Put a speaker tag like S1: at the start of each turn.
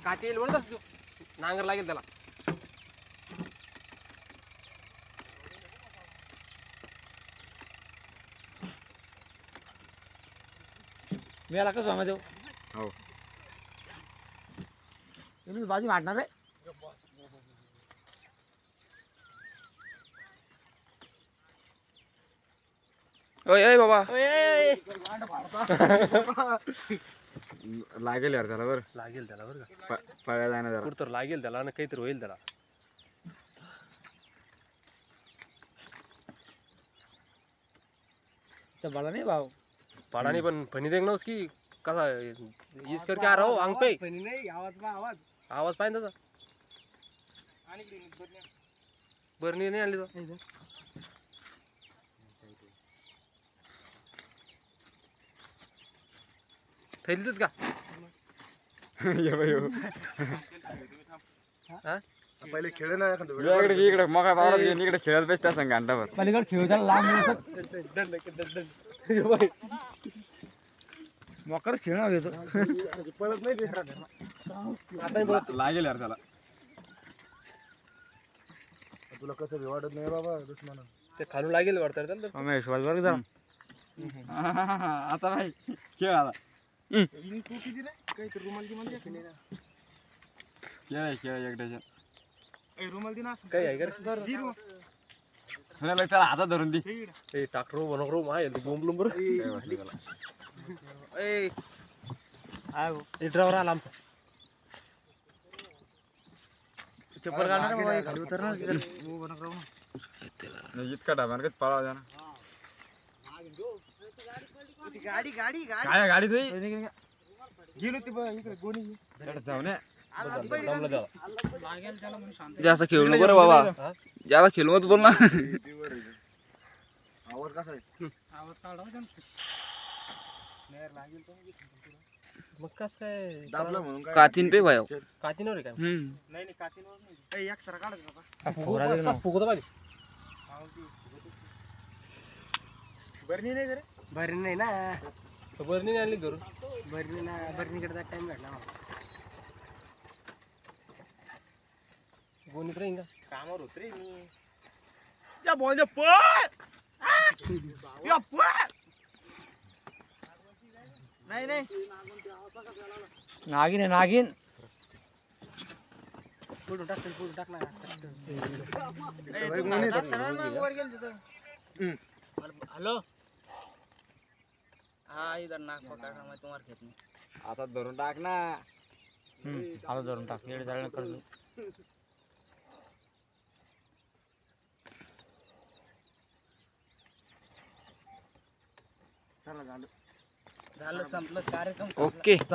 S1: काठी येईल म्हणत नांगर लागेल त्याला.
S2: मी आला का स्वामी देऊ
S3: हो
S2: तुम्ही बाजू मारणार आहे.
S3: ओय ओय बाबा लागेल यार त्याला बरं.
S1: लागेल त्याला बरं का.
S3: पळायला जाणार जरा.
S1: कुठं तर लागेल त्याला आणि काहीतरी होईल त्याला.
S2: तर बळा नाही भाऊ
S1: पाडाने पण फणी देख ना उसकी कसा इस करके आ रहा हो आंग पे.
S2: फणी नाही आवाज
S1: आवाज पाहिजे त्याचा. बरणी नाही आणली तो. थैलीतच का.
S3: ये बाई हो.
S1: हा
S4: पहिले खेळ ना
S3: इकडे मग पावरात गेली इकडे खेळत बसता संग घंटाभर.
S2: पलीकडे खेळ त्याला लांब मकर खेळणार घेतो
S4: पळत नाही ते.
S1: आता
S3: लागेल यार त्याला.
S4: तुला कसं वाटत नाही बाबा दुश्मन.
S1: ते खालून लागेल वाटतं रे त्याला.
S2: महेश बरोबर जरा
S3: आता भाई खेळ आता.
S4: काहीतरी रुमाल मध्ये
S3: खेळ एकट्याच्या.
S4: रुमाल दे ना.
S1: काही आहे का रे?
S3: त्याला हातात धरून दे.
S1: ए टाकरो बनवरो माय बोंबलून बरं. ड्रायव्हर आला आमचा.
S2: चप्पल घालणार खाली उतरणार
S3: इतका डाबान कधी पळावा द्या ना.
S2: गाडी गाडी
S3: काय गाडी तुझी
S2: गेलो ती इकडे गोणी
S3: जाऊन
S1: दमलं त्याला.
S3: जास्त खेळू नको रे बाबा. जास्त खेळू मत बोल ना.
S4: आवाज कसा आहे?
S2: आवाज काढा लागेल तो
S1: मग कस काय
S4: दाबलं म्हणून काय?
S3: कातीन पे भाई.
S1: कातीनवर आहे काय.
S2: नाही कातीवर नाही एक सर काढत बाबा
S1: फुगत पाहिजे.
S2: बरणी नाही रे बरणी नाही ना
S1: बरणी नाही आणली घरून.
S2: बरणी ना बरणीकडे टाइम भेटला मला.
S1: गोणीत राहीन का.
S2: कामावर होत रे मी या बोल पळ या पळ नाही नाही नागिन आहे नागिन. पुढून टाक ना.
S5: हेलो हाँ इधर नाक पका मैं तुम्हारे खेत में.
S3: आता धरून टाक ना.
S2: आता धरून टाक येड झालं करतो.
S5: झालं संपलं कार्यक्रम.
S3: ओके.